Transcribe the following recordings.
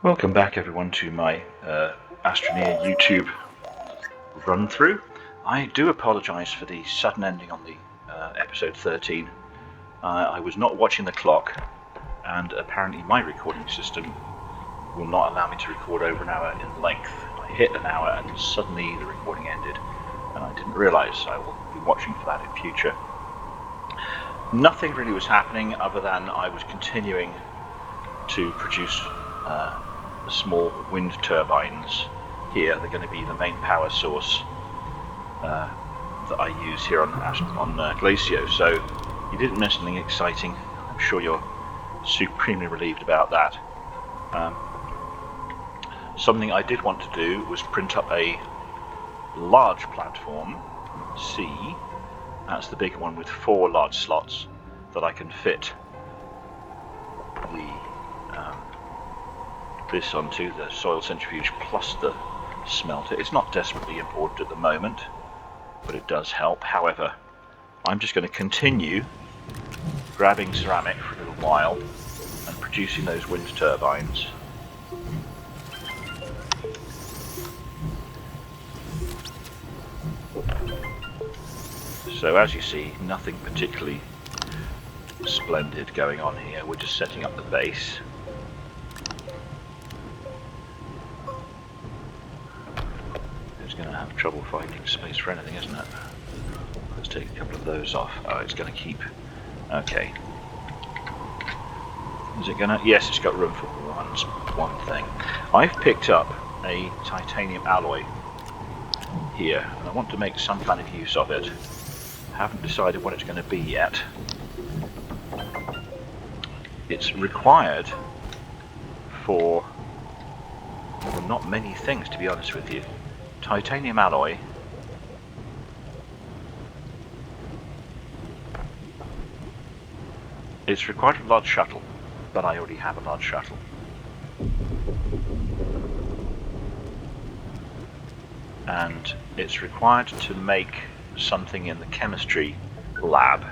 Welcome back everyone to my Astroneer YouTube run through. I do apologise for the sudden ending on the episode 13. I was not watching the clock, and apparently my recording system will not allow me to record over an hour in length. I hit an hour and suddenly the recording ended, and I didn't realise. I will be watching for that in future. Nothing really was happening other than I was continuing to produce small wind turbines here. They're going to be the main power source that I use here on Glacio. So you didn't miss anything exciting. I'm sure you're supremely relieved about that. Something I did want to do was print up a large platform, C. That's the big one with 4 large slots that I can fit this onto, the soil centrifuge plus the smelter. It's not desperately important at the moment, but it does help. However, I'm just going to continue grabbing ceramic for a little while and producing those wind turbines. So as you see, nothing particularly splendid going on here. We're just setting up the base. Going to have trouble finding space for anything, isn't it? Let's take a couple of those off. Oh, it's going to keep. Okay. Is it going to? Yes, it's got room for one thing. I've picked up a titanium alloy here, and I want to make some kind of use of it. Haven't decided what it's going to be yet. It's required for not many things, to be honest with you. Titanium alloy it's required for a large shuttle, but I already have a large shuttle. And it's required to make something in the chemistry lab.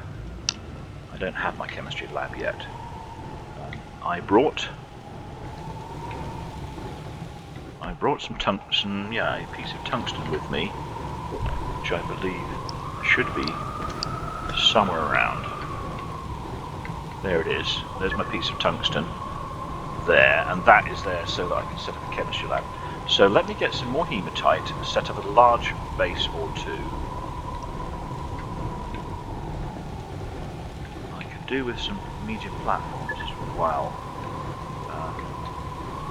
I don't have my chemistry lab yet. I brought some tungsten, a piece of tungsten with me, which I believe should be somewhere around. There it is. There's my piece of tungsten there, and that is there so that I can set up a chemistry lab. So let me get some more hematite and set up a large base or two. I could do with some medium platforms as well.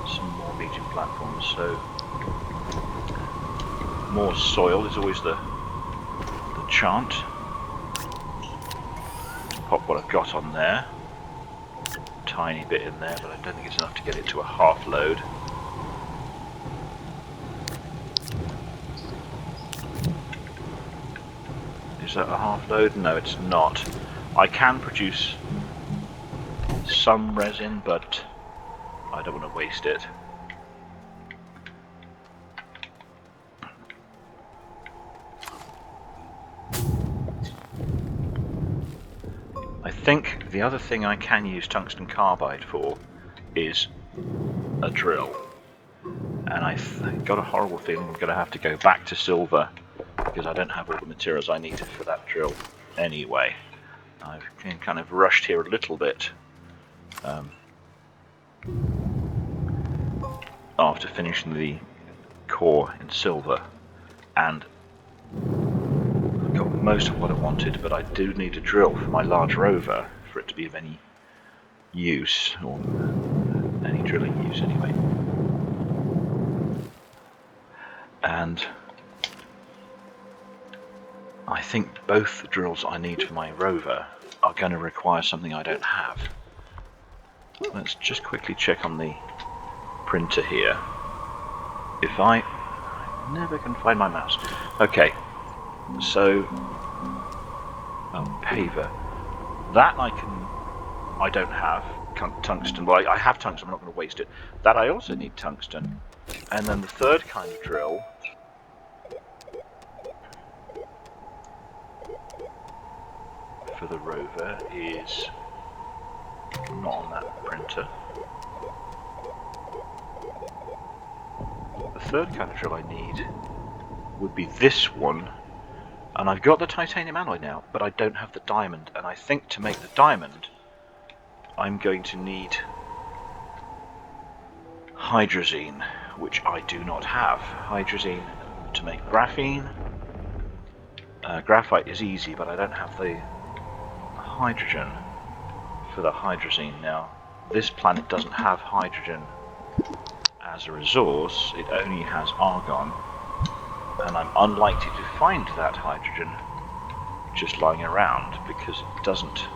Some more medium platforms, so more soil is always the chant. Pop what I've got on there, tiny bit in there, but I don't think it's enough to get it to a half load. Is that a half load? No, it's not. I can produce some resin, but I don't want to waste it. I think the other thing I can use tungsten carbide for is a drill. And I've got a horrible feeling I'm going to have to go back to silver because I don't have all the materials I need for that drill anyway. I've kind of rushed here a little bit. After finishing the core in silver, and I've got most of what I wanted, but I do need a drill for my large rover for it to be of any use, or any drilling use anyway. And I think both the drills I need for my rover are going to require something I don't have. Let's just quickly check on the printer here. If I never can find my mouse. Okay, so paver. That I don't have tungsten. Well, I have tungsten. I'm not going to waste it. That I also need tungsten. And then the third kind of drill for the rover is not on that printer. third kind of drill I need would be this one. And I've got the titanium alloy now, but I don't have the diamond. And I think to make the diamond, I'm going to need hydrazine, which I do not have. Hydrazine to make graphene. Graphite is easy, but I don't have the hydrogen for the hydrazine now. This planet doesn't have hydrogen as a resource, it only has argon, and I'm unlikely to find that hydrogen just lying around because it doesn't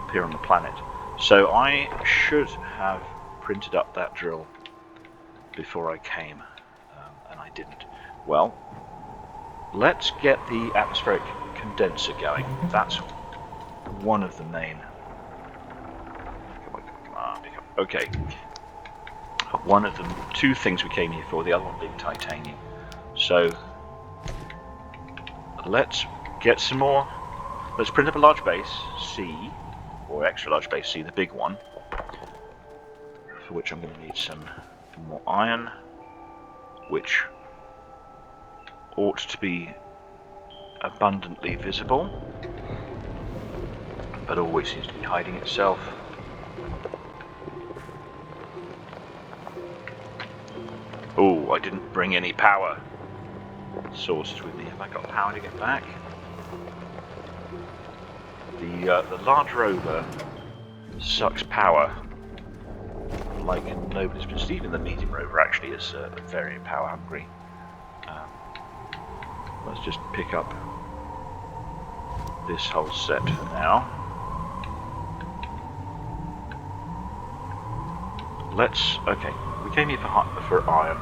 appear on the planet. So I should have printed up that drill before I came, and I didn't. Well, let's get the atmospheric condenser going. That's one of the main... Come on, pick up. Okay. One of the two things we came here for, the other one being titanium. So, let's get some more. Let's print up a large base, C, or extra large base, C, the big one, for which I'm going to need some more iron, which ought to be abundantly visible, but always seems to be hiding itself. Oh, I didn't bring any power sources with me. Have I got power to get back? The large rover sucks power like nobody's business. Even the medium rover actually is very power hungry. Let's just pick up this whole set for now. Okay, we came here for iron.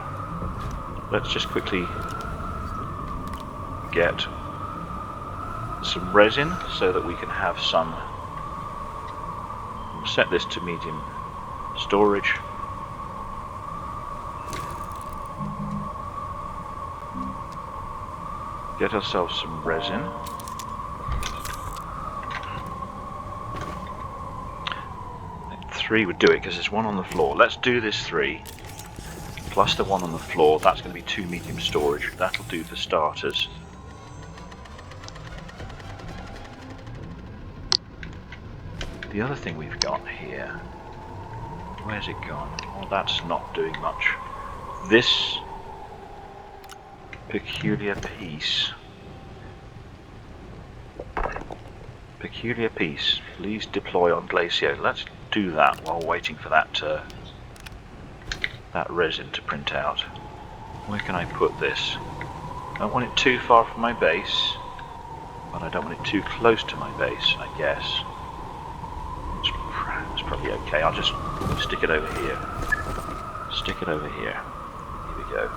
Let's just quickly get some resin so that we can have some. We'll set this to medium storage. Get ourselves some resin. Three would do it because there's one on the floor. Let's do this 3 plus the one on the floor. That's going to be 2 medium storage. That'll do for starters. The other thing we've got here, where's it gone? Well, that's not doing much. This peculiar piece, please deploy on Glacier. Let's do that while waiting for that that resin to print out. Where can I put this? I don't want it too far from my base, but I don't want it too close to my base, I guess. It's probably okay. I'll just stick it over here. Stick it over here. Here we go.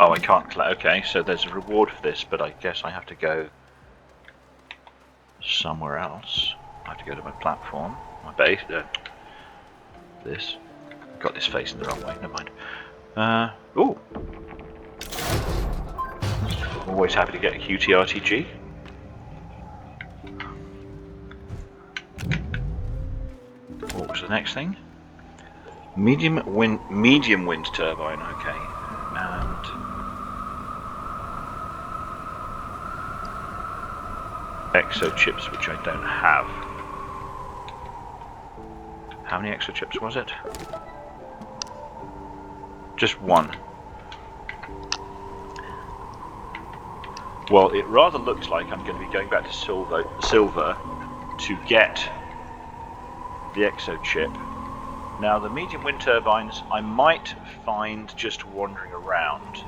Oh, I can't. Okay, so there's a reward for this, but I guess I have to go somewhere else. I have to go to my platform, my base. This. Got this facing the wrong way. Never mind. Ooh. Always happy to get a QTRTG. What was the next thing? Medium wind turbine. Okay. And exo chips, which I don't have. How many exo chips was it? Just one. Well, it rather looks like I'm going to be going back to silver to get the exo chip. Now, the medium wind turbines I might find just wandering around.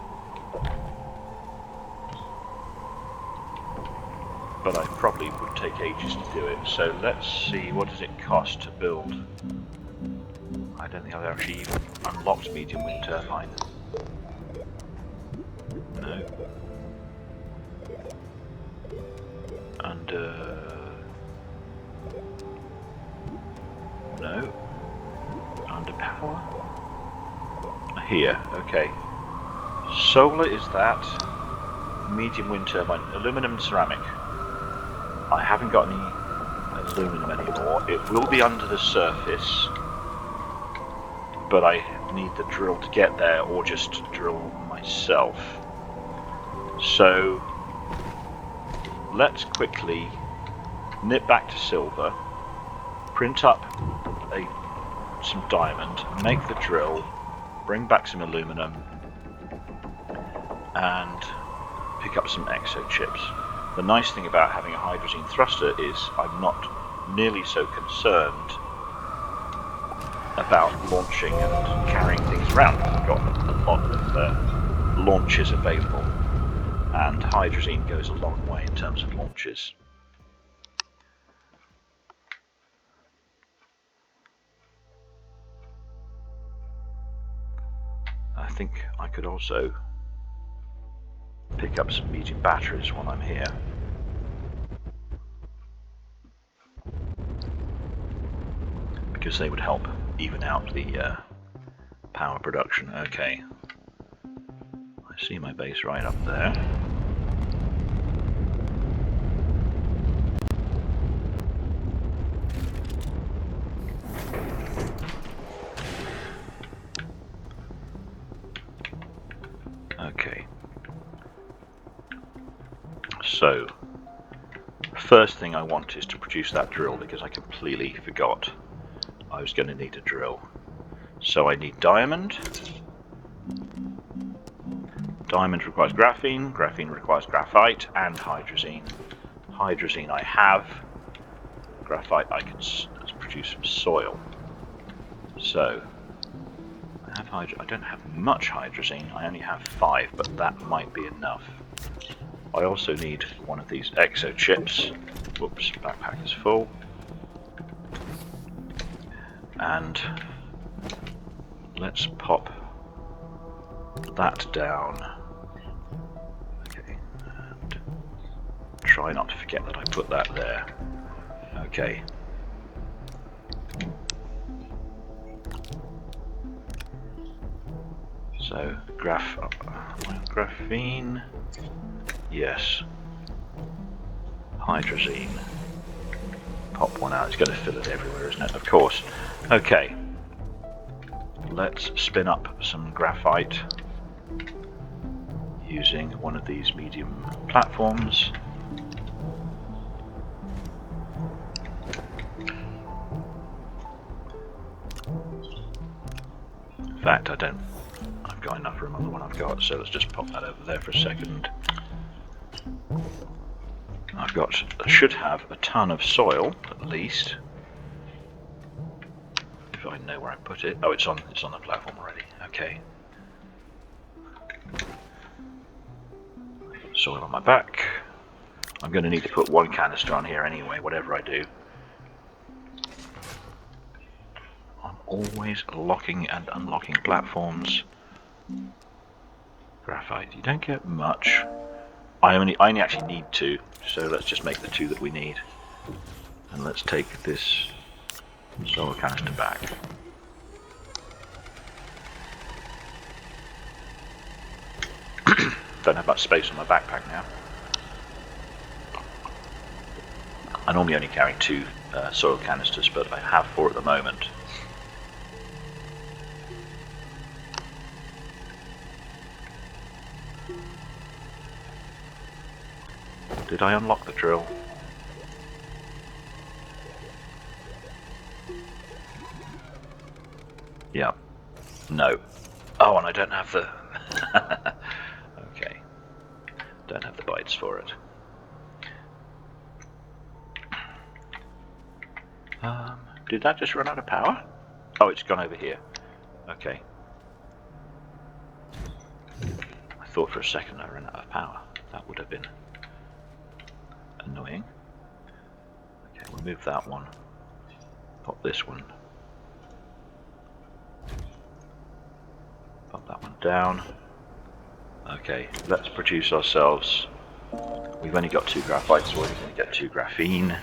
but I probably would take ages to do it. So let's see, what does it cost to build? I don't think I've actually unlocked medium wind turbine. No. And no. Under power. Here, okay. Solar is that. Medium wind turbine. Aluminum and ceramic. I haven't got any aluminum anymore. It will be under the surface, but I need the drill to get there, or just drill myself. So let's quickly nip back to silver, print up some diamond, make the drill, bring back some aluminum, and pick up some exo chips. The nice thing about having a hydrazine thruster is I'm not nearly so concerned about launching and carrying things around. I've got a lot of launches available, and hydrazine goes a long way in terms of launches. I think I could also pick up some medium batteries while I'm here. Because they would help even out the power production. Okay. I see my base right up there. Okay. So, first thing I want is to produce that drill, because I completely forgot I was going to need a drill. So I need diamond. Diamond requires graphene. Graphene requires graphite and hydrazine. Hydrazine I have. Graphite I can produce from soil. So I have I don't have much hydrazine. I only have 5, but that might be enough. I also need one of these exo chips. Whoops, backpack is full. And let's pop that down. Okay, and try not to forget that I put that there. Okay. So, graphene, yes. Hydrazine. Pop one out, it's going to fill it everywhere, isn't it? Of course. Okay. Let's spin up some graphite using one of these medium platforms. In fact, I've got enough room on the one I've got, so let's just pop that over there for a second. I should have a ton of soil, at least. If I know where I put it. Oh, it's on the platform already. Okay. Soil on my back. I'm going to need to put one canister on here anyway, whatever I do. I'm always locking and unlocking platforms. Graphite, you don't get much. I only actually need 2, so let's just make the 2 that we need. And let's take this solar canister back. Don't have much space on my backpack now. I normally only carry 2 soil canisters, but I have 4 at the moment. Did I unlock the drill? Yeah. No. Oh, and I don't have the... Okay. Don't have the bytes for it. Did that just run out of power? Oh, it's gone over here. Okay. I thought for a second I ran out of power. That would have been annoying. annoying. Okay, we'll move that one. Pop this one. Pop that one down. Okay, let's produce ourselves. We've only got 2 graphite, so we're going to get 2 graphene.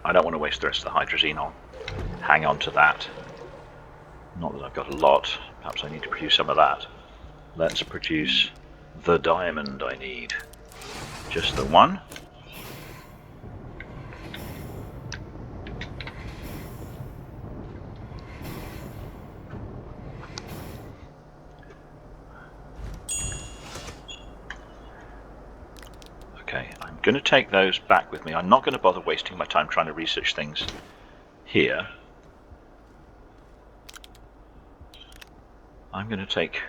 I don't want to waste the rest of the hydrazine. I'll hang on to that. Not that I've got a lot. Perhaps I need to produce some of that. Let's produce the diamond I need. Just the one. Okay, I'm going to take those back with me. I'm not going to bother wasting my time trying to research things here. I'm going to take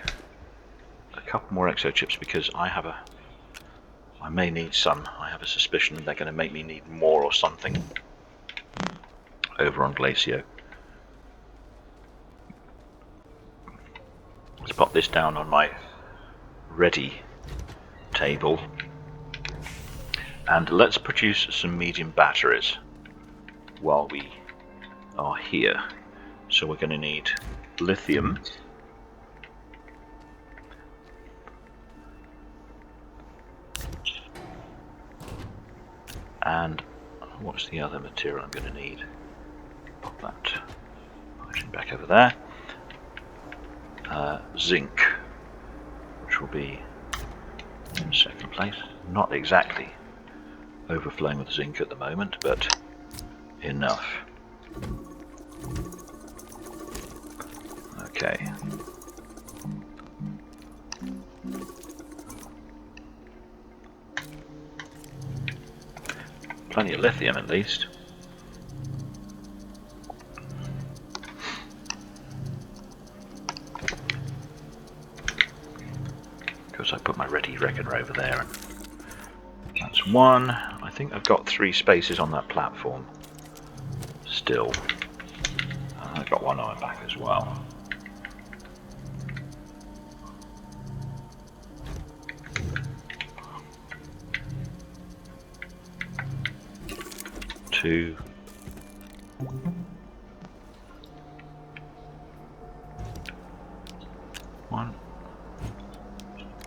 a couple more exochips because I may need some. I have a suspicion they're going to make me need more or something over on Glacio. Let's pop this down on my ready table. And let's produce some medium batteries while we are here. So we're going to need lithium. And what's the other material I'm going to need? Pop that hydrogen back over there. Zinc, which will be in second place. Not exactly overflowing with zinc at the moment, but enough. Okay. Plenty of lithium at least. Because I put my ready reckoner over there. That's one. I think I've got 3 spaces on that platform still. And I've got one on my back as well. Two. One.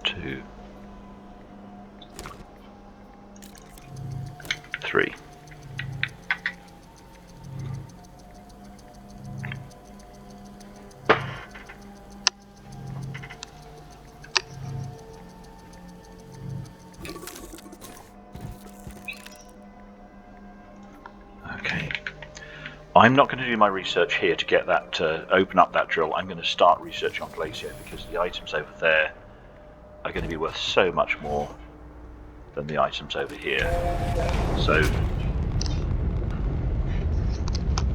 Two. 3. Okay. I'm not going to do my research here to get that open up that drill. I'm going to start research on Glacio because the items over there are going to be worth so much more than the items over here. So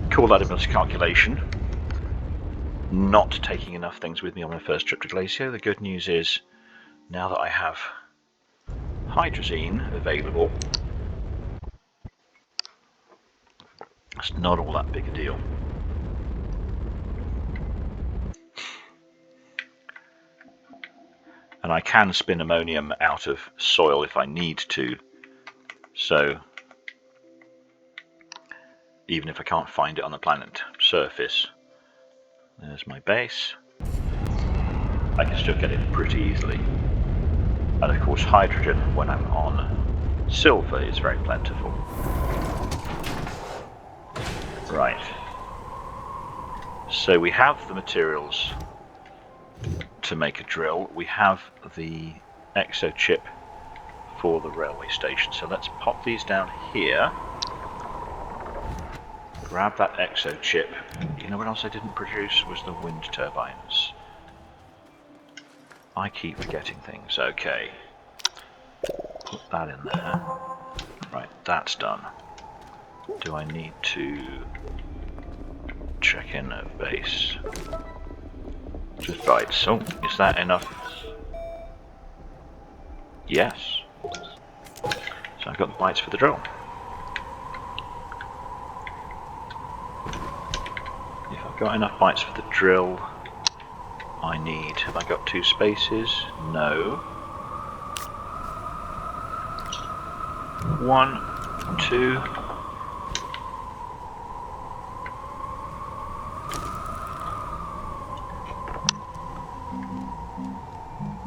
call that a miscalculation. Not taking enough things with me on my first trip to Glacio. The good news is now that I have hydrazine available, it's not all that big a deal. And I can spin ammonium out of soil if I need to. So even if I can't find it on the planet surface, there's my base. I can still get it pretty easily. And of course hydrogen, when I'm on silver, is very plentiful. Right. So we have the materials to make a drill. We have the exo chip for the railway station. So let's pop these down here. Grab that exo chip. You know what else I didn't produce was the wind turbines. I keep forgetting things. Okay. Put that in there. Right, that's done. Do I need to Check-in at base. Just bites. Oh, is that enough? Yes. So I've got the bites for the drill. If I've got enough bites for the drill, I need... Have I got 2 spaces? No. 1, 2.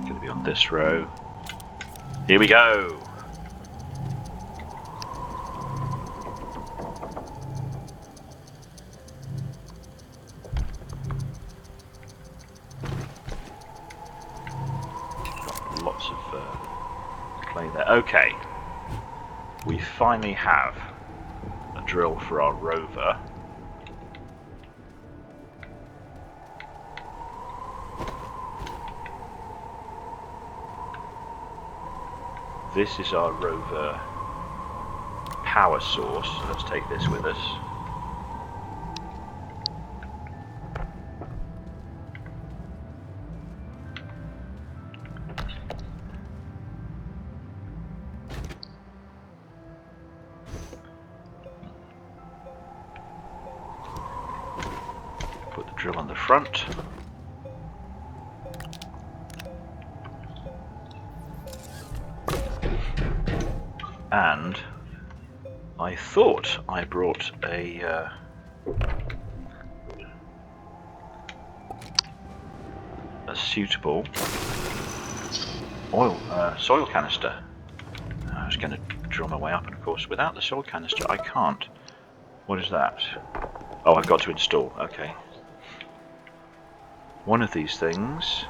Going to be on this row. Here we go. Got lots of clay there. Okay. We finally have a drill for our rover. This is our rover power source. Let's take this with us. Put the drill on the front. And I thought I brought a suitable soil canister. I was going to drill my way up, and of course without the soil canister I can't. What is that? Oh, I've got to install. Okay. One of these things.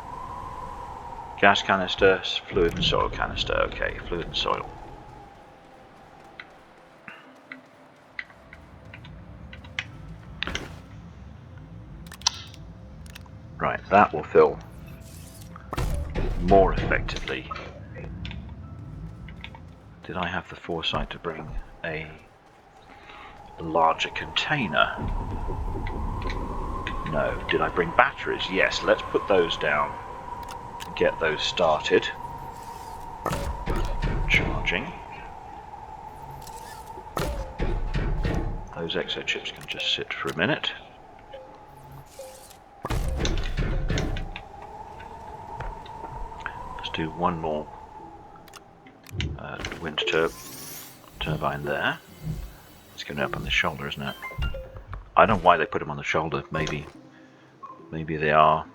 Gas canister, fluid and soil canister. Okay, fluid and soil. Right, that will fill more effectively. Did I have the foresight to bring a larger container? No. Did I bring batteries? Yes, let's put those down and get those started. Charging. Those exo chips can just sit for a minute. Do one more wind turbine there. It's going up on the shoulder, isn't it? I don't know why they put them on the shoulder. Maybe they are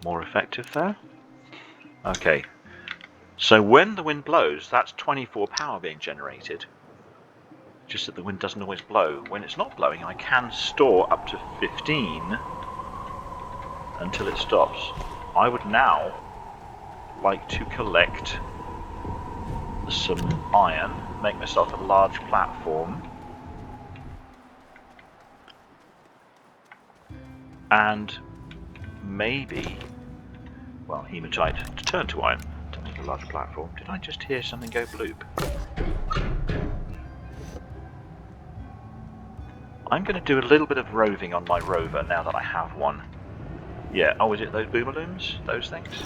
more effective there. Okay, so when the wind blows, that's 24 power being generated. Just that the wind doesn't always blow. When it's not blowing, I can store up to 15 until it stops. I would now like to collect some iron, make myself a large platform, and maybe, well, hematite to turn to iron to make a larger platform. Did I just hear something go bloop? I'm going to do a little bit of roving on my rover now that I have one. Yeah, oh, is it those boomalooms? Those things?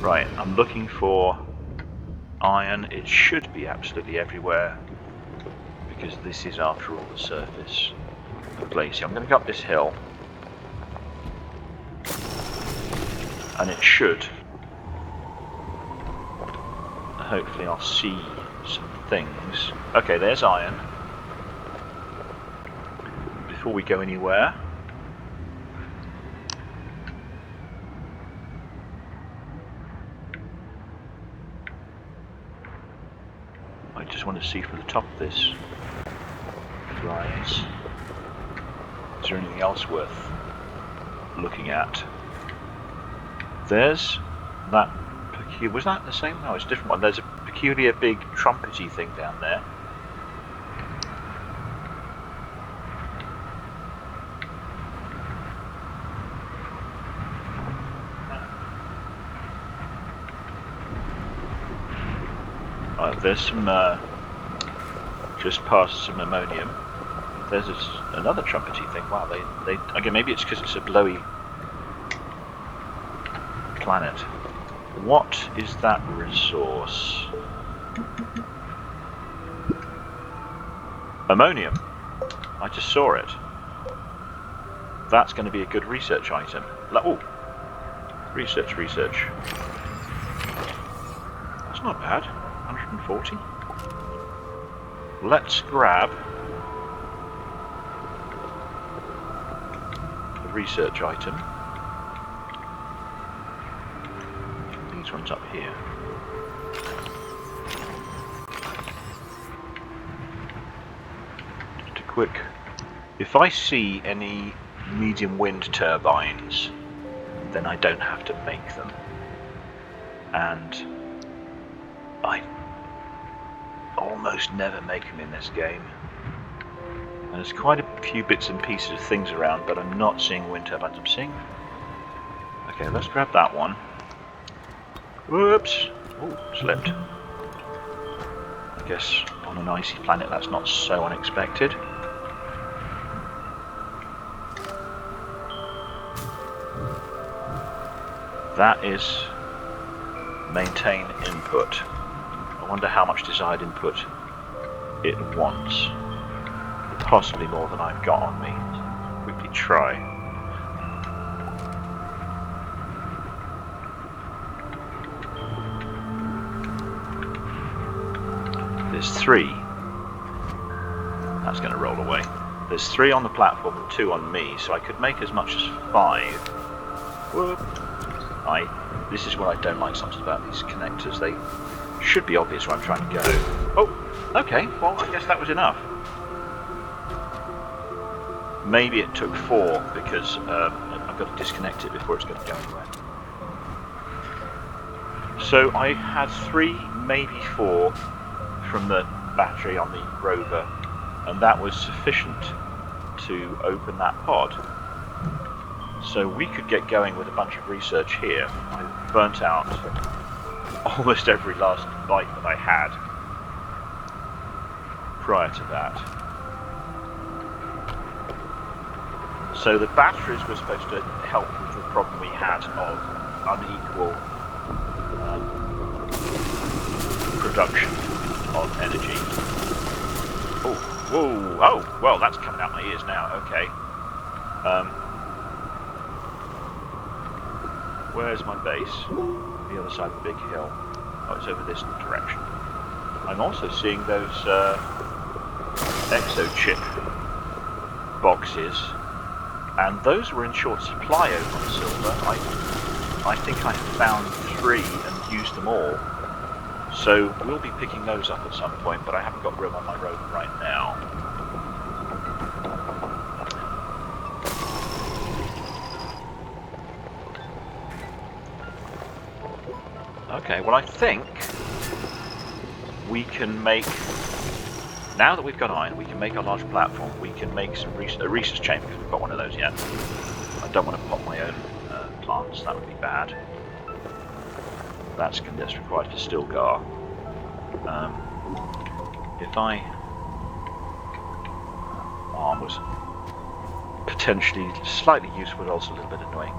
Right, I'm looking for iron. It should be absolutely everywhere, because this is, after all, the surface of Glacier. I'm going to go up this hill, and it should. Hopefully I'll see some things. Okay, there's iron. Before we go anywhere, I just want to see from the top of this rise. Is there anything else worth looking at? There's that peculiar... Was that the same? No, it's a different one. There's a peculiar big trumpety thing down there. There's some just past some ammonium. There's another trumpety thing. Wow, they okay, maybe it's because it's a blowy planet. What is that resource? Ammonium. I just saw it. That's going to be a good research item. Oh, research. That's not bad. 140. Let's grab the research item. These ones up here. Just a quick. If I see any medium wind turbines, then I don't have to make them. And I almost never make them in this game. And there's quite a few bits and pieces of things around, but I'm not seeing wind turbines. I'm seeing... Okay, let's grab that one. Whoops! Oh, slipped. I guess on an icy planet that's not so unexpected. That is maintain input. I wonder how much desired input it wants. Possibly more than I've got on me. Quickly try. There's 3. That's going to roll away. There's 3 on the platform and 2 on me, so I could make as much as 5. Whoop. This is what I don't like sometimes about these connectors. They should be obvious where I'm trying to go. Oh, okay. Well, I guess that was enough. Maybe it took 4 because I've got to disconnect it before it's going to go anywhere. So I had 3, maybe 4 from the battery on the rover, and that was sufficient to open that pod. So we could get going with a bunch of research here. I burnt out almost every last bite that I had prior to that. So the batteries were supposed to help with the problem we had of unequal production of energy. Oh, whoa, oh, well, that's coming out my ears now. Okay. Where's my base? The other side of the big hill. Oh, it's over this direction. I'm also seeing those exo-chip boxes, and those were in short supply over on Silver. I think I found 3 and used them all. So we'll be picking those up at some point, but I haven't got room on my rover right now. Okay, well I think we can make, now that we've got iron, we can make a large platform. We can make some a research chamber, because we've got one of those yet. I don't want to pop my own plants, that would be bad. That's required for Stilgar. If arm was potentially slightly useful, but also a little bit annoying.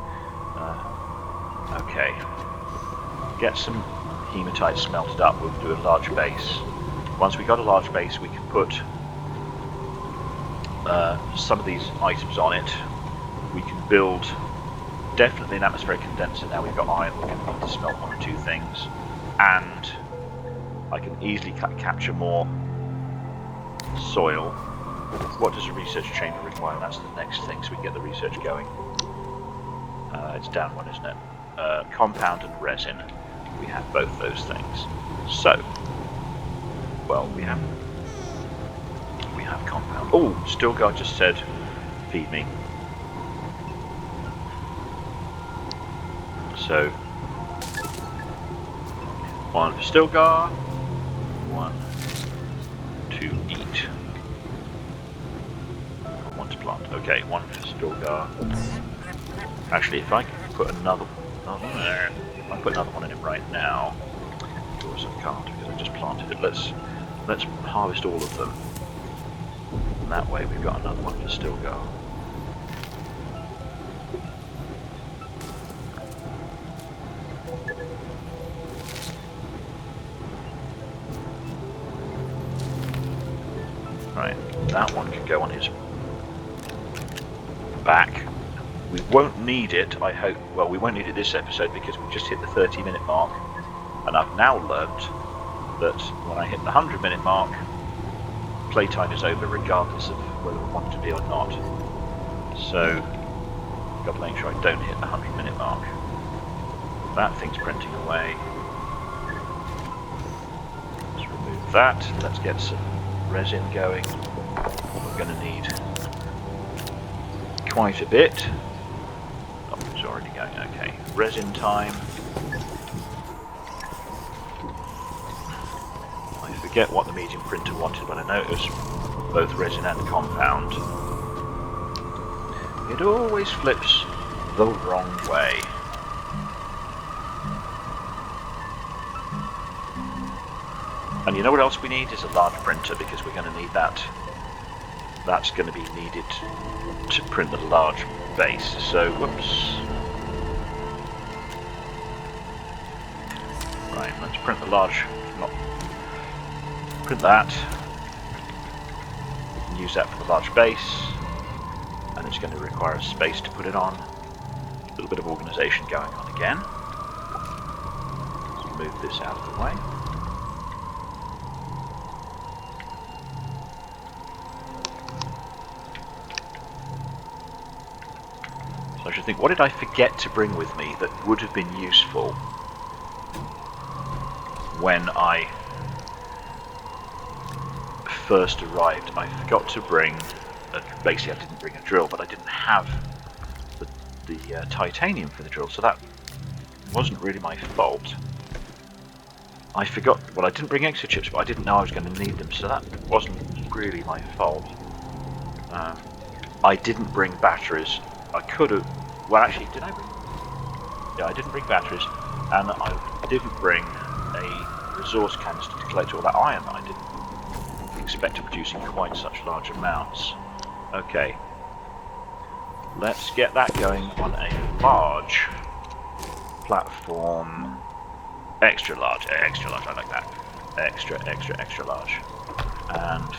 Okay. Get some hematite smelted up, we'll do a large base. Once we've got a large base, we can put some of these items on it. We can build definitely an atmospheric condenser. Now we've got iron, we're going to need to smelt 1 or 2 things. And I can easily capture more soil. What does a research chamber require? That's the next thing, so we can get the research going. It's down 1, isn't it? Compound and resin. We have both those things. So, well, we have compound. Oh, Stilgar just said, feed me. So, 1 for Stilgar, 1 to eat. 1 to plant. Okay, 1 for Stilgar. Actually, if I could put another one there. I'll put another one in it right now. Of course I can't because I just planted it. Let's harvest all of them. And that way we've got another one to still go. Right, that one can go on his back. We won't need it, I hope. Well, we won't need it this episode because we've just hit the 30-minute mark, and I've now learnt that when I hit the 100-minute mark, playtime is over regardless of whether we want it to be or not. So, I've got to make sure I don't hit the 100-minute mark. That thing's printing away. Let's remove that. Let's get some resin going. We're going to need quite a bit. Oh, it's already going. Okay, resin time. I forget what the medium printer wanted, but I noticed both resin and compound. It always flips the wrong way. And you know what else we need is a large printer, because we're going to need that. That's going to be needed to print the large base. So, whoops. Right, let's print the large. Print that. We can use that for the large base, and it's going to require a space to put it on. A little bit of organisation going on again. Let's move this out of the way. So I should think, what did I forget to bring with me that would have been useful when I first arrived? I forgot to bring, basically I didn't bring a drill, but I didn't have the titanium for the drill, so that wasn't really my fault. I forgot, well, I didn't bring extra chips, but I didn't know I was going to need them, so that wasn't really my fault. I didn't bring batteries. I could have, well actually, did I bring? Yeah, I didn't bring batteries, and I didn't bring a resource canister to collect all that iron that I didn't expect to produce in quite such large amounts. Okay, let's get that going on a large platform. Extra large, I like that. Extra large. And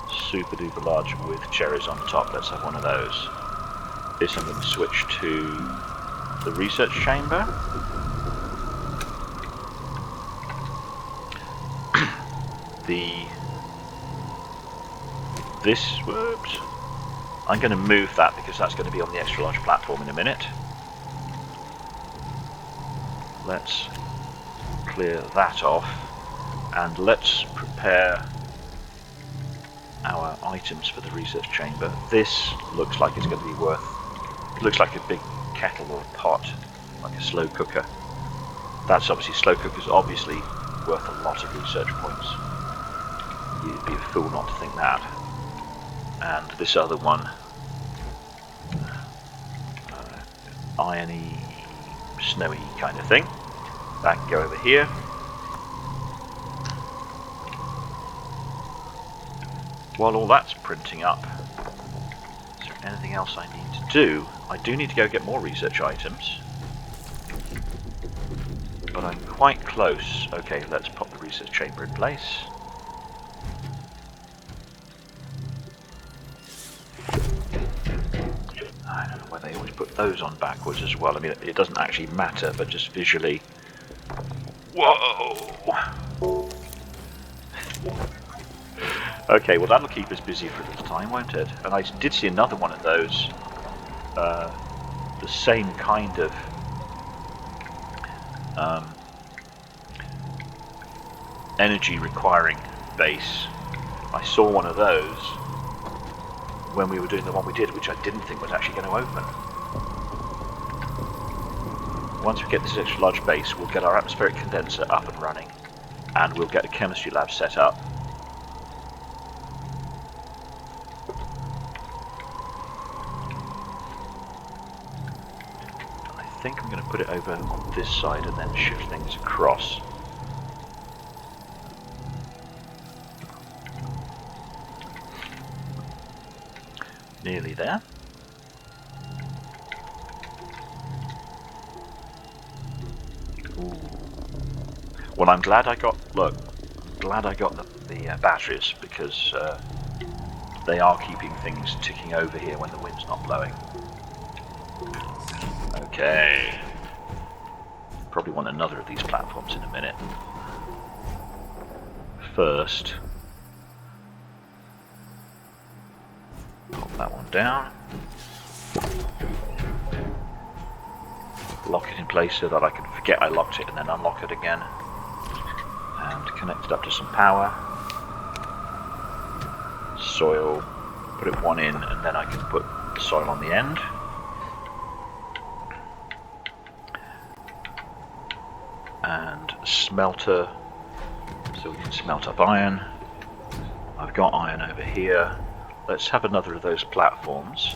super duper large with cherries on the top. Let's have one of those. This I'm going to switch to the research chamber. Whoops. I'm going to move that because that's going to be on the extra large platform in a minute. Let's clear that off, and let's prepare our items for the research chamber. This looks like it's going to be worth, it looks like a big kettle or a pot, like a slow cooker. That's obviously, slow cooker's obviously worth a lot of research points. You'd be a fool not to think that. And this other one, irony, snowy kind of thing, that can go over here. While all that's printing up, is there anything else I need to do? I do need to go get more research items, but I'm quite close. Okay, let's pop the research chamber in place. I don't know why they always put those on backwards as well. I mean, it doesn't actually matter, but just visually. Whoa! Okay, well that'll keep us busy for a little time, won't it? And I did see another one of those, the same kind of energy requiring base. I saw one of those when we were doing the one we did, which I didn't think was actually going to open. Once we get this extra large base, we'll get our atmospheric condenser up and running, and we'll get a chemistry lab set up. I think I'm going to put it over on this side and then shift things across. Nearly there. Ooh. Well, I'm glad I got. Look, I'm glad I got the batteries, because they are keeping things ticking over here when the wind's not blowing. Okay. Probably want another of these platforms in a minute. First, pop that one down. Lock it in place so that I can forget I locked it and then unlock it again. And connect it up to some power. Soil, put it one in, and then I can put the soil on the end. And smelter, so we can smelt up iron. I've got iron over here. Let's have another of those platforms.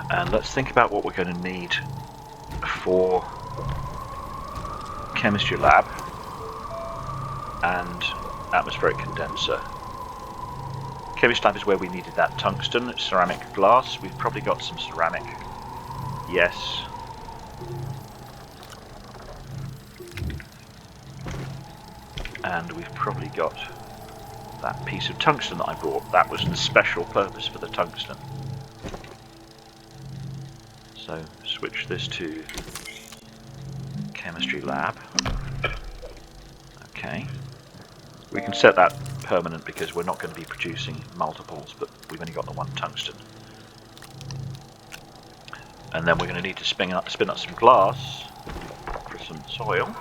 And let's think about what we're going to need for chemistry lab and atmospheric condenser. Chemistry lab is where we needed that tungsten, ceramic glass. We've probably got some ceramic. Yes. And we've probably got that piece of tungsten that I brought. That was the special purpose for the tungsten. So switch this to chemistry lab. Okay. We can set that permanent because we're not going to be producing multiples, but we've only got the one tungsten. And then we're going to need to spin up some glass for some soil.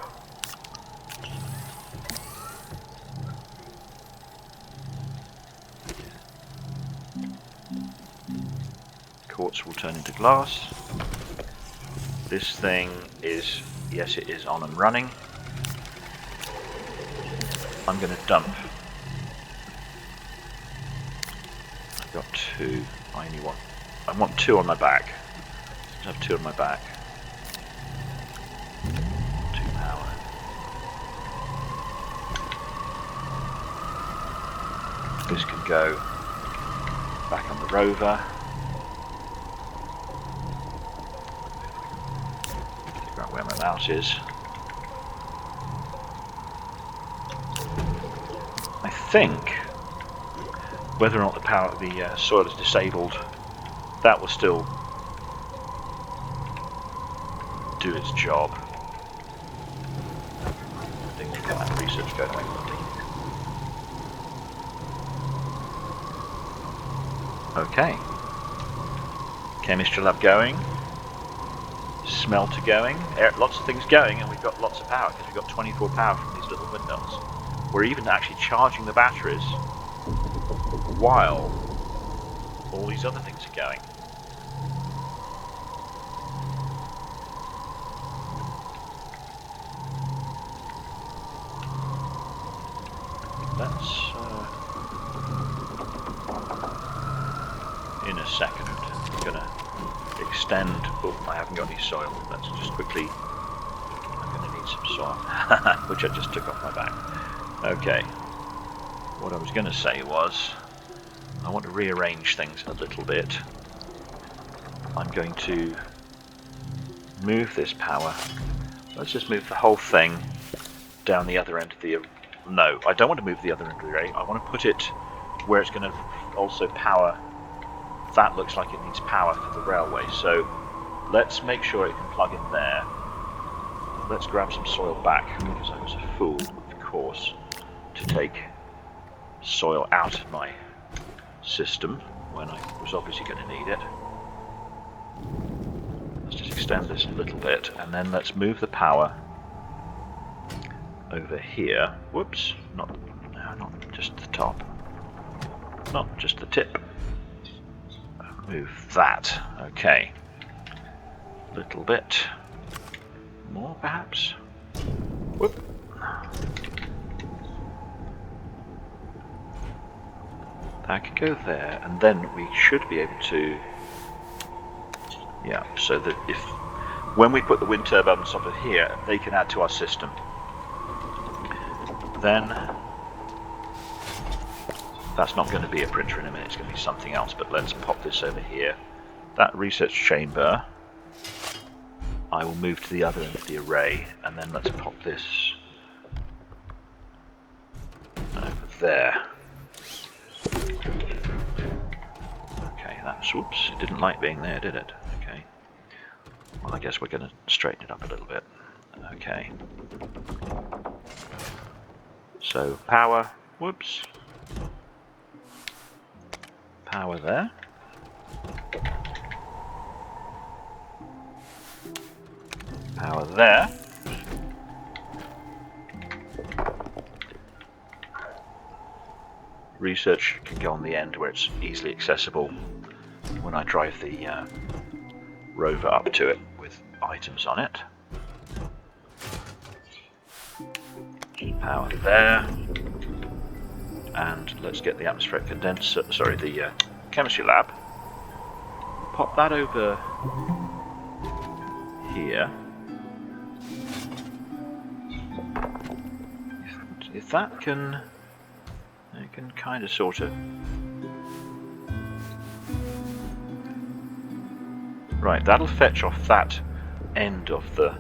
Quartz will turn into glass. This thing is, yes, it is on and running. I'm going to dump. I've got two. I want two on my back. I have two on my back. Two power. This can go back on the rover. Figure out where my mouse is. I think whether or not the soil is disabled, that will still do its job. I think we've got that research going away. Okay. Chemistry lab going. Smelter going. Lots of things going, and we've got lots of power because we've got 24 power from these little windmills. We're even actually charging the batteries while all these other things are going. Let's, in a second, I'm going to extend. Oh, I haven't got any soil. Let's just quickly. I'm going to need some soil, which I just took off my back. Okay. What I was going to say was, I want to rearrange things a little bit. I'm going to move this power. Let's just move the whole thing down the other end of the. No, I don't want to move the other end of the array. I want to put it where it's going to also power. That looks like it needs power for the railway, so let's make sure it can plug in there. Let's grab some soil back, because I was a fool, of course, to take soil out of my system when I was obviously going to need it. Let's just extend this a little bit, and then let's move the power over here. Whoops, not just the top, not just the tip. Move that. Okay. A little bit more, perhaps. Whoop. That could go there, and then we should be able to... Yeah, so that if... When we put the wind turbines over here, they can add to our system. Then... That's not going to be a printer in a minute, it's going to be something else, but let's pop this over here. That research chamber, I will move to the other end of the array, and then let's pop this over there. Okay, that's, whoops, it didn't like being there, did it? Okay. Well, I guess we're going to straighten it up a little bit. Okay. So, power, whoops. Power there. Power there. Research can go on the end where it's easily accessible when I drive the rover up to it with items on it. Power there. And let's get the atmospheric condenser, sorry, the chemistry lab. Pop that over here. If that can, it can kind of sort of. Right, that'll fetch off that end of the.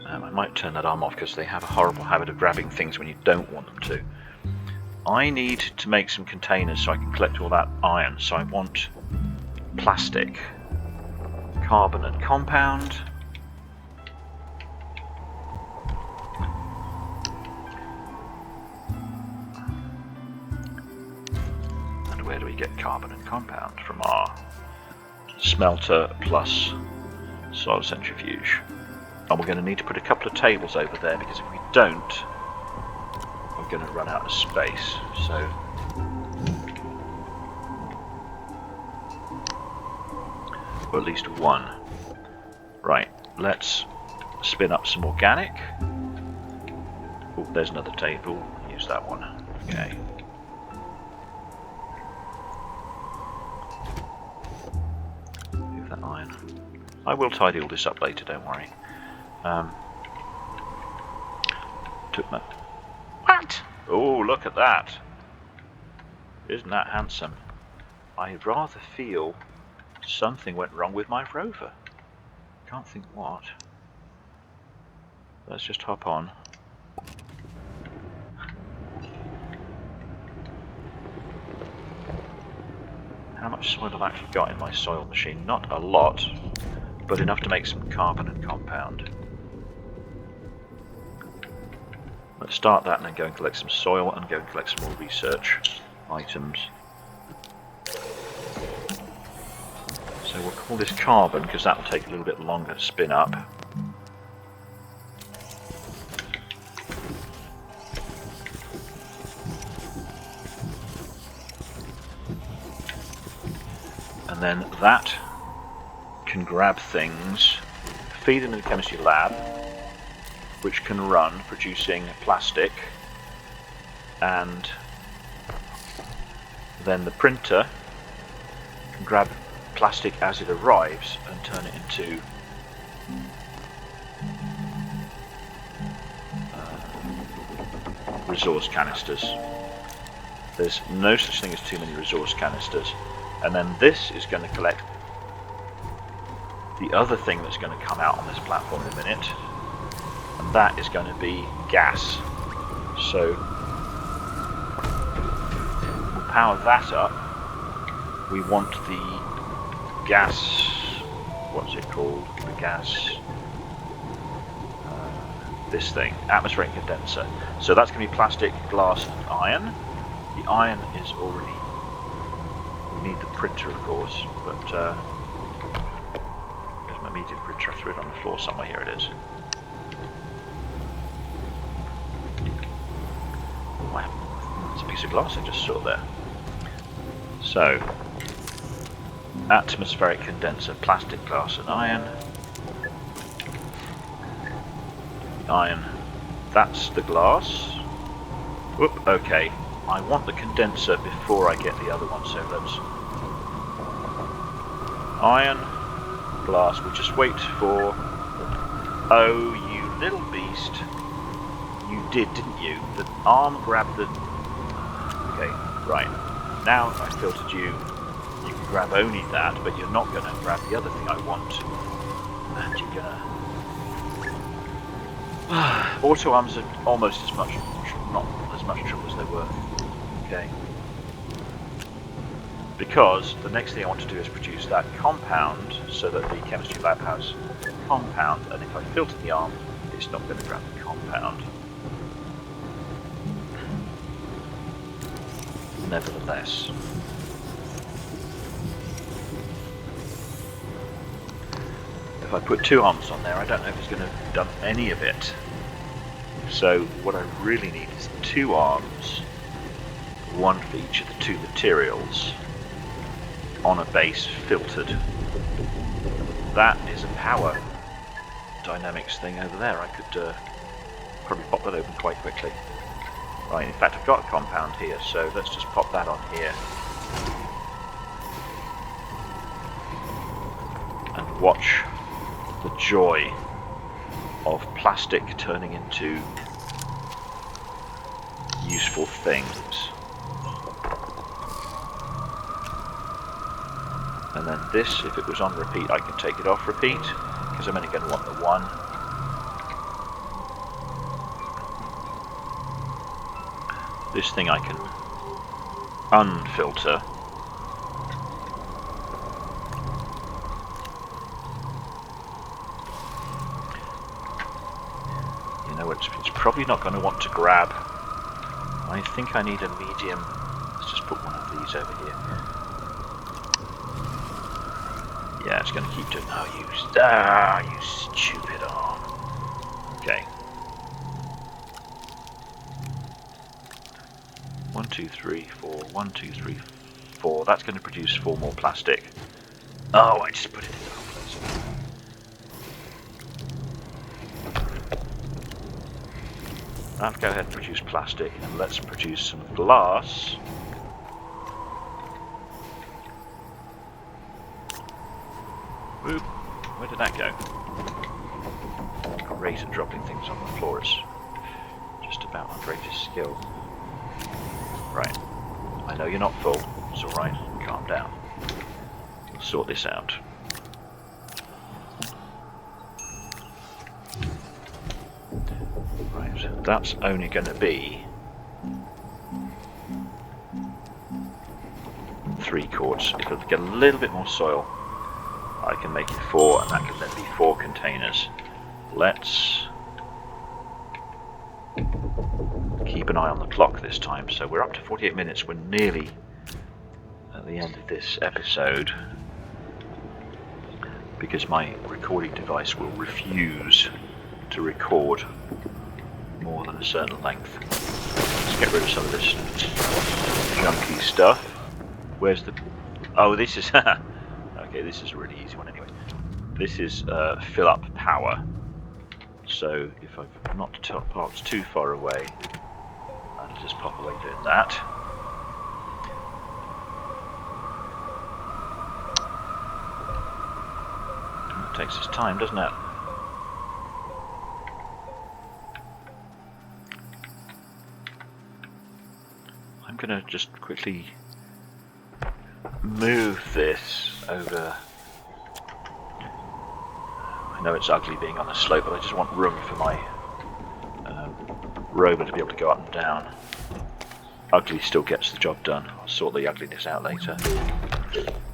I might turn that arm off because they have a horrible habit of grabbing things when you don't want them to. I need to make some containers so I can collect all that iron. So I want plastic, carbon and compound. And where do we get carbon and compound? From our smelter plus soil centrifuge. And we're going to need to put a couple of tables over there because if we don't, we're going to run out of space. So, or at least one. Right, let's spin up some organic. Oh, there's another table. Use that one. Okay. Move that iron. I will tidy all this up later, don't worry. Took my... What? Oh, look at that. Isn't that handsome? I rather feel something went wrong with my rover. Can't think what. Let's just hop on. How much soil have I actually got in my soil machine? Not a lot, but enough to make some carbon and compound. Let's start that and then go and collect some soil and go and collect some more research items. So we'll call this carbon because that will take a little bit longer to spin up. And then that can grab things, feed into the chemistry lab, which can run producing plastic, and then the printer can grab plastic as it arrives and turn it into resource canisters. There's no such thing as too many resource canisters. And then this is going to collect the other thing that's going to come out on this platform in a minute, and that is going to be gas. So we'll power that up. We want the gas, what's it called? The gas, this thing, atmospheric condenser. So that's going to be plastic, glass and iron. The iron is already, we need the printer of course, but there's my media printer. I threw it on the floor somewhere. Here it is. Wow, it's a piece of glass I just saw there. So, atmospheric condenser, plastic, glass and iron. Iron, That's the glass. Whoop, okay. I want the condenser before I get the other one, so let's... Iron, glass, we'll just wait for... Oh, you little beast. You did, didn't you? The arm grabbed the... Okay, right. Now I filtered you. You can grab only that, but you're not going to grab the other thing I want. And you're going to... Auto arms are almost as much... Not as much trouble as they were. Okay. Because the next thing I want to do is produce that compound so that the chemistry lab has compound, and if I filter the arm, it's not going to grab the compound. Nevertheless. If I put 2 arms on there, I don't know if it's going to have done any of it. So what I really need is 2 arms, 1 for each of the 2 materials, on a base filtered. That is a power dynamics thing over there. I could probably pop that open quite quickly. Right, in fact I've got a compound here, so let's just pop that on here. And watch the joy of plastic turning into useful things. And then this, if it was on repeat, I can take it off repeat, because I'm only going to want the 1. This thing I can unfilter. You know, it's probably not going to want to grab. I think I need a medium. Let's just put one of these over here. Yeah, it's going to keep doing. Oh, you stupid arm. Okay. 1, 2, 3, 4. 1, 2, 3, 4. That's going to produce 4 more plastic. Oh, I just put it in the wrong place. Let's go ahead and produce plastic, and let's produce some glass. Whoop. Where did that go? Great at dropping things on the floor. It's just about my greatest skill. Right. I know you're not full. It's alright. Calm down. We'll sort this out. Right. That's only going to be 3 quarts. If I get a little bit more soil, I can make it 4, and that can then be 4 containers. Let's keep an eye on the clock this time. So we're up to 48 minutes. We're nearly at the end of this episode, because my recording device will refuse to record more than a certain length. Let's get rid of some of this junky stuff. Where's the... Oh, this is... Okay, this is a really easy one anyway. This is fill up power. So if I've not top parts too far away, I'll just pop away doing that. It takes its time, doesn't it? I'm going to just quickly move this over. I know it's ugly being on a slope, but I just want room for my rover to be able to go up and down. Ugly still gets the job done. I'll sort the ugliness out later.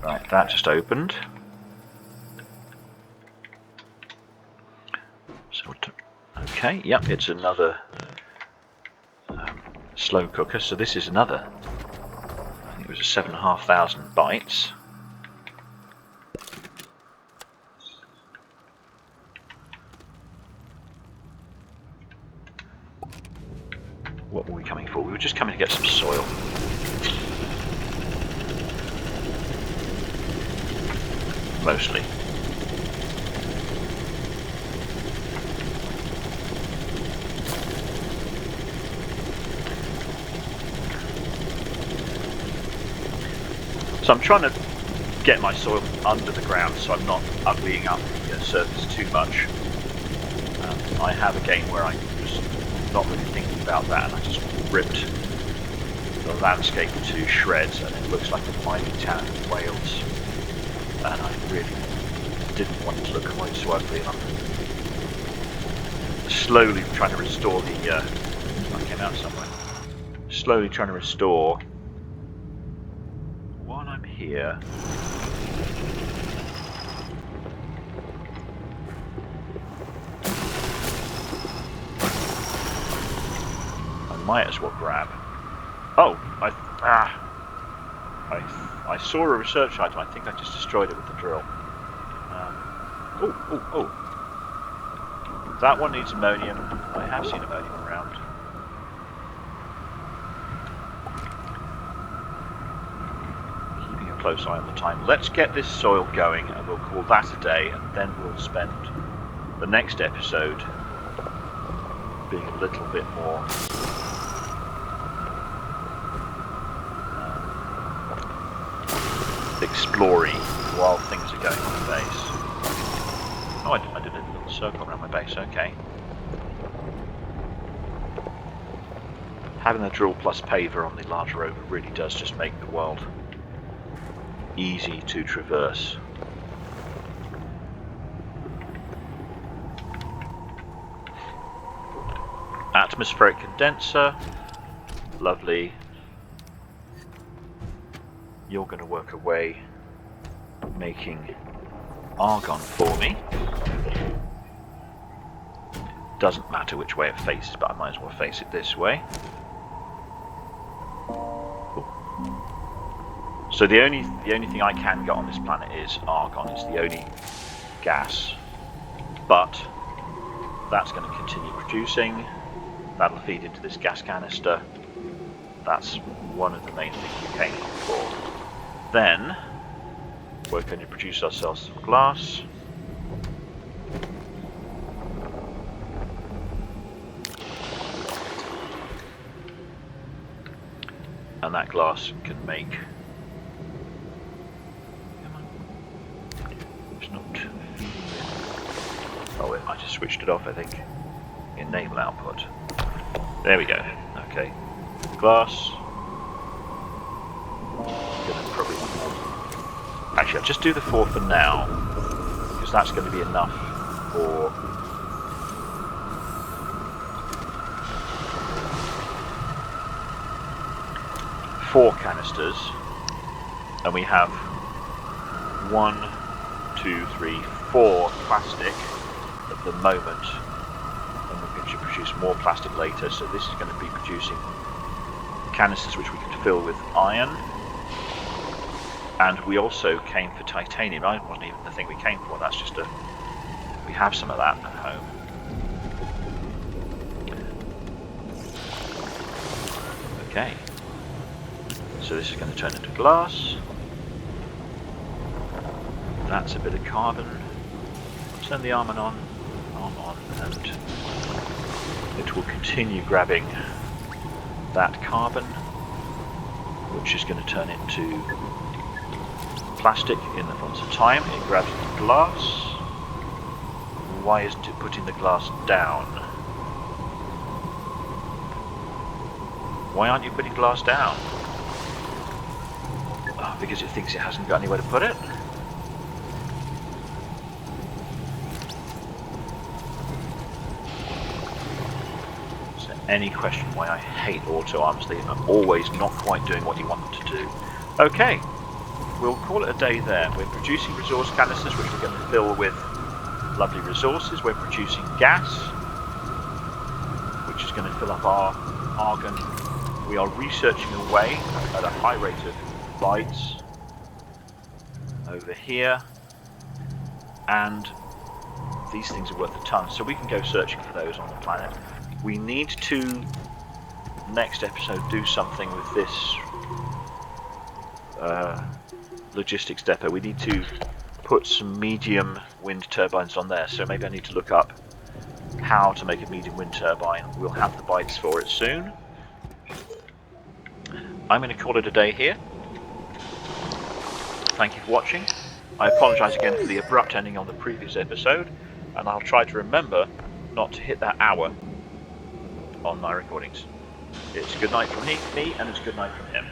Right, that just opened. So, okay, yep, it's another slow cooker. So this is another. I think it was a 7,500 bytes. What were we coming for? We were just coming to get some soil. Mostly. So I'm trying to get my soil under the ground so I'm not uglying up the surface too much. I have a game where I was not really thinking about that and I just ripped the landscape to shreds and it looks like a mining town in Wales. And I really didn't want it to look quite so ugly, and I'm slowly trying to restore the I came out somewhere. Slowly trying to restore while I'm here. I might as well grab. Oh, I saw a research item. I think I just destroyed it with the drill. Oh. That one needs ammonium. I have seen ammonium around. Keeping a close eye on the time. Let's get this soil going and we'll call that a day, and then we'll spend the next episode being a little bit more exploring while things are going on the base. Oh, I did a little circle around my base, okay. Having the drill plus paver on the large rover really does just make the world easy to traverse. Atmospheric condenser, lovely. You're going to work away making argon for me. Doesn't matter which way it faces, but I might as well face it this way. Cool. So the only thing I can get on this planet is argon. It's the only gas, but that's going to continue producing. That'll feed into this gas canister. That's one of the main things we came here for. Then we're going to produce ourselves some glass. And that glass can make... Come on. It's not... Oh, I just switched it off, I think. Enable output. There we go. Okay. Glass. Gonna probably want more. Actually, I'll just do the 4 for now, because that's going to be enough for... four canisters, and we have 1, 2, 3, 4 plastic at the moment, and we're going to produce more plastic later, so this is going to be producing canisters which we can fill with iron. And we also came for titanium. That wasn't even the thing we came for, that's just we have some of that at home. Okay. So this is going to turn into glass. That's a bit of carbon. Turn the arm on, and it will continue grabbing that carbon, which is going to turn into plastic in the fullness of time. It grabs the glass. Why isn't it putting the glass down? Why aren't you putting glass down? Oh, because it thinks it hasn't got anywhere to put it. Is there any question why I hate auto arms? They are always not quite doing what you want them to do. Okay. We'll call it a day there. We're producing resource canisters, which we're going to fill with lovely resources. We're producing gas, which is going to fill up our argon. We are researching away at a high rate of bytes over here, and these things are worth a ton, so we can go searching for those on the planet. We need to, next episode, do something with this logistics depot. We need to put some medium wind turbines on there, so maybe I need to look up how to make a medium wind turbine. We'll have the bytes for it soon. I'm going to call it a day here. Thank you for watching. I apologise again for the abrupt ending on the previous episode, and I'll try to remember not to hit that hour on my recordings. It's good night from me, and it's good night from him.